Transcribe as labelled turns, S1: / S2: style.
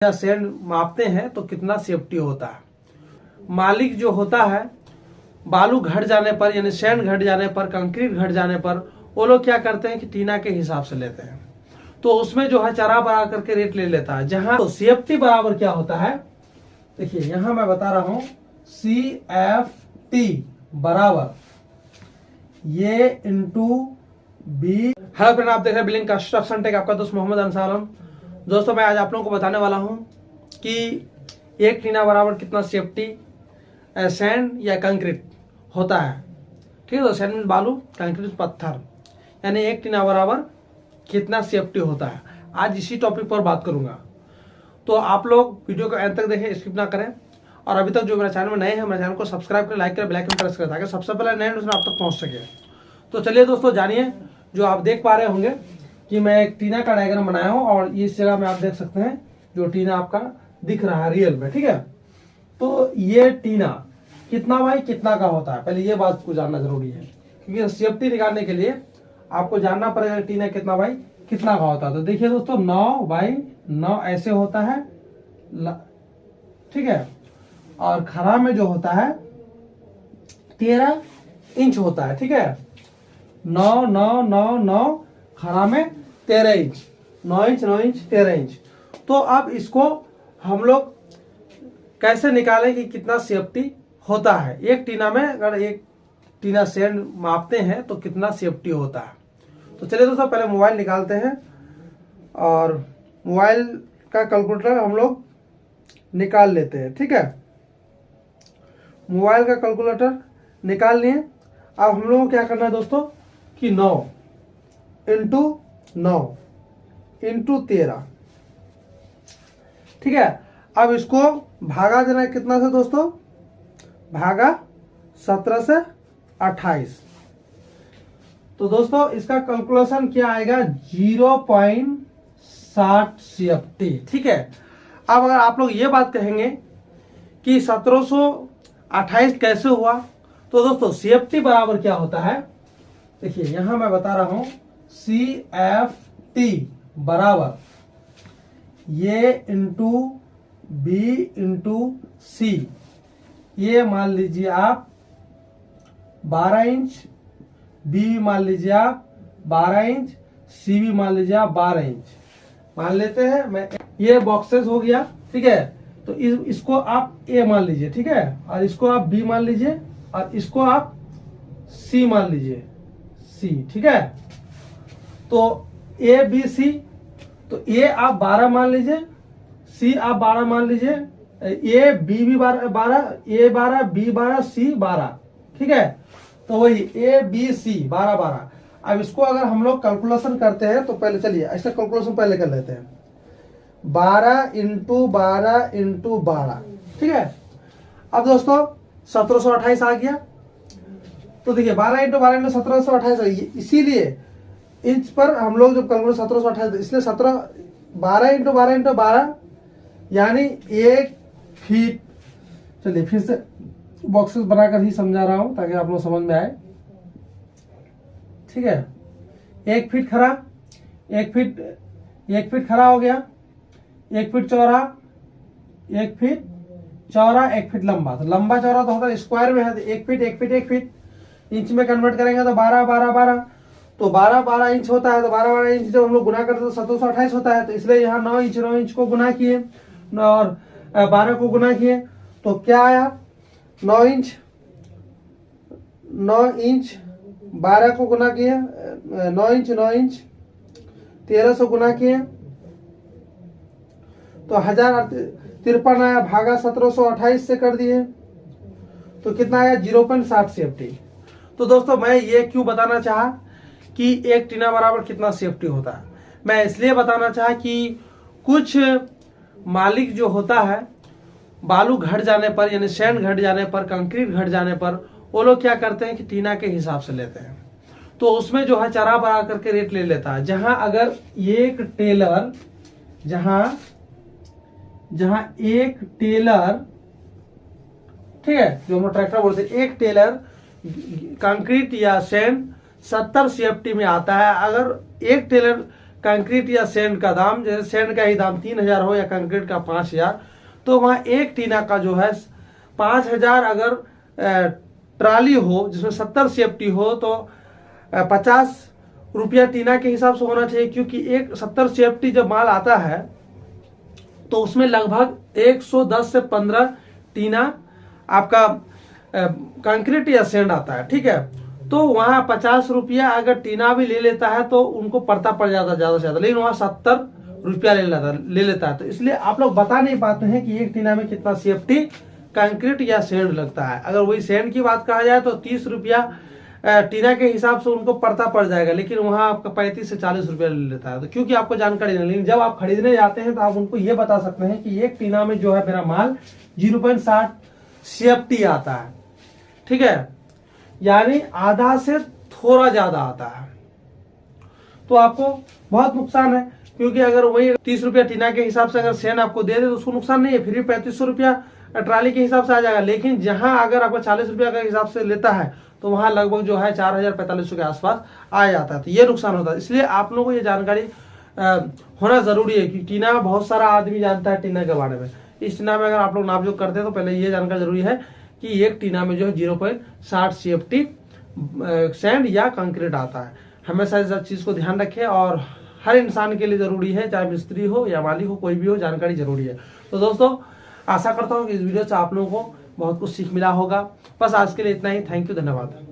S1: या सैंड मापते हैं तो कितना सेफ्टी होता है। मालिक जो होता है बालू घट जाने पर यानी सैंड घट जाने पर, कंक्रीट घट जाने पर वो लोग क्या करते हैं कि टीना के हिसाब से लेते हैं, तो उसमें जो है चरा बरा करके रेट ले लेता है। जहां तो सेफ्टी बराबर क्या होता है, देखिए यहां मैं बता रहा हूं CFT बराबर ये इंटू बी। हेलो फ्रेंड, आप देख रहे हैं बिलिंग कंस्ट्रक्शन टेक, आपका दोस्त मोहम्मद अंसार। दोस्तों मैं आज आप लोगों को बताने वाला हूं कि एक टीना बराबर कितना सेफ्टी सैंड या कंक्रीट होता है। ठीक है, तो सैंड में बालू, कंक्रीट पत्थर, यानी एक टीना बराबर कितना सेफ्टी होता है। आज इसी टॉपिक पर बात करूंगा, तो आप लोग वीडियो को अंत तक देखें, स्किप ना करें। और अभी तक जो मेरे चैनल में नए हैं, मेरे चैनल को सब्सक्राइब करें, लाइक करें, बेल आइकन प्रेस करें ताकि सबसे पहले नए नोटिफिकेशन आप तक पहुंच सके। तो चलिए दोस्तों जानिए, जो आप देख पा रहे होंगे कि मैं एक टीना का डायग्राम बनाया हूं और इस जगह में आप देख सकते हैं जो टीना आपका दिख रहा है रियल में। ठीक है, तो ये टीना कितना बाई कितना का होता है, पहले ये बात को जानना जरूरी है, क्योंकि सेफ्टी निकालने के लिए आपको जानना पड़ेगा टीना कितना बाई कितना का होता है। तो देखिए दोस्तों 9x9 ऐसे होता है, ठीक है, और खरा में जो होता है 13 इंच होता है। ठीक है, 9 खरा में 13 इंच, 9 इंच 9 इंच 13 इंच। तो अब इसको हम लोग कैसे निकालें कि कितना सेफ्टी होता है। एक टीना में अगर एक टीना सैंड मापते हैं तो कितना सेफ्टी होता है। तो चलिए दोस्तों पहले मोबाइल निकालते हैं और मोबाइल का कैलकुलेटर हम लोग निकाल लेते हैं। ठीक है, मोबाइल का कैलकुलेटर निकाल लिए। अब हम लोगों को क्या करना है दोस्तों कि 9 इंटू 9 इंटू 13। ठीक है, अब इसको भागा देना है कितना से दोस्तों, भागा 17 से 28। तो दोस्तों इसका कैलकुलेशन क्या आएगा 0.60 CFT। ठीक है, अब अगर आप लोग ये बात कहेंगे कि 1728 कैसे हुआ, तो दोस्तों CFT बराबर क्या होता है, देखिए यहां मैं बता रहा हूं CFT बराबर ये इंटू बी इंटू सी। ये मान लीजिए आप 12 इंच, बी मान लीजिए आप 12 इंच, सी भी मान लीजिए आप 12 इंच मान लेते हैं। मैं ये बॉक्सेस हो गया। ठीक है, तो इसको आप ए मान लीजिए, ठीक है, और इसको आप बी मान लीजिए और इसको आप सी मान लीजिए, सी। ठीक है, तो ए बी सी, तो ए आप 12 मान लीजिए, सी आप 12 मान लीजिए, ए बी भी 12, ए 12 बी 12 सी 12। ठीक है, तो वही ए बी सी 12 12। अब इसको अगर हम लोग कैलकुलेशन करते हैं तो पहले चलिए ऐसा कैलकुलेशन पहले कर लेते हैं, 12 इंटू 12 इंटू 12। ठीक है, अब दोस्तों 1728 आ गया। तो देखिए 12 इंटू 12 इंटू 1728, इसीलिए इंच पर हम लोग जब कैलकुलेट 1728, इसलिए 12 इंटू 12 इंटू 12 यानी 1 फीट। चलिए फिर से बॉक्सेस बनाकर ही समझा रहा हूं ताकि आप लोग समझ में आए। ठीक है, 1 फीट खरा, 1 फीट खरा हो गया, 1 फीट चौड़ा, 1 फीट चौड़ा, 1 फीट लंबा। तो लंबा चौड़ा तो होता है स्क्वायर में है, तो 1 फीट 1 फीट 1 फीट इंच में कन्वर्ट करेंगे तो 12 12 12, तो 12 12 इंच होता है। तो 12 12 इंच जब हम लोग गुना करते हैं तो 1728 होता है। तो इसलिए यहाँ 9 इंच को गुना किए और 12 को गुना किए, तो क्या आया 9 इंच 12 को गुना किए, 9 इंच 13 से गुना किए तो 1053 आया, भागा 1728 से कर दिए तो कितना आया 0.60 CFT। तो दोस्तों मैं ये क्यों बताना चाहा कि एक टीना बराबर कितना सेफ्टी होता है, मैं इसलिए बताना चाहा कि कुछ मालिक जो होता है बालू घट जाने पर यानी सैंड घट जाने पर, कंक्रीट घट जाने पर वो लोग क्या करते हैं कि टीना के हिसाब से लेते हैं, तो उसमें जो है चरा बरा करके रेट ले लेता है। जहां अगर एक टेलर जहां एक टेलर, ठीक है, जो हम ट्रैक्टर बोलते हैं, एक टेलर कंक्रीट या सैंड 70 CFT में आता है। अगर एक टेलर कंक्रीट या सैंड का दाम, जैसे सैंड का ही दाम 3,000 हो या कंक्रीट का 5,000, तो वहाँ एक टीना का जो है 5,000 अगर ट्राली हो जिसमें 70 CFT हो तो 50 रुपया टीना के हिसाब से होना चाहिए, क्योंकि एक 70 CFT जब माल आता है तो उसमें लगभग 110 से 15 टीना आपका कंक्रीट या सैंड आता है, ठीक है। तो वहाँ 50 रुपया अगर टीना भी ले लेता है तो उनको पड़ता पड़ जाता ज्यादा से ज्यादा, लेकिन वहाँ 70 रुपया ले लेता है। तो इसलिए आप लोग बता नहीं पाते हैं कि एक टीना में कितना CFT कंक्रीट या सैंड लगता है। अगर वही सैंड की बात कहा जाए तो 30 रुपया टीना के हिसाब से उनको पड़ता पड़ जाएगा, लेकिन वहाँ आपका 35 से 40 रुपया ले लेता है। तो क्योंकि आपको जानकारी नहीं, लेकिन जब आप खरीदने जाते हैं तो आप उनको ये बता सकते हैं कि एक टीना में जो है मेरा माल 0.60 CFT आता है, ठीक है, यानी आधा से थोड़ा ज्यादा आता है। तो आपको बहुत नुकसान है, क्योंकि अगर वही 30 रुपया टीना के हिसाब से अगर सैंड आपको दे दे तो उसको नुकसान नहीं है, फिर भी 3500 रुपया ट्राली के हिसाब से आ जाएगा। लेकिन जहां अगर आपको 40 रुपया के हिसाब से लेता है तो वहां लगभग जो है 4,000-4,500 के आसपास आ जाता है। तो ये नुकसान होता है। इसलिए आप लोगों को ये जानकारी होना जरूरी है कि टीना बहुत सारा आदमी जानता है टीना के बारे में। इस टीना में अगर आप लोग नापजोक करते हैं तो पहले ये जानकारी जरूरी है कि एक टीना में जो है 0.60 CFT सैंड या कंक्रीट आता है। हमेशा इस चीज को ध्यान रखें, और हर इंसान के लिए जरूरी है, चाहे मिस्त्री हो या मालिक हो, कोई भी हो, जानकारी जरूरी है। तो दोस्तों आशा करता हूँ कि इस वीडियो से आप लोगों को बहुत कुछ सीख मिला होगा। बस आज के लिए इतना ही। थैंक यू, धन्यवाद।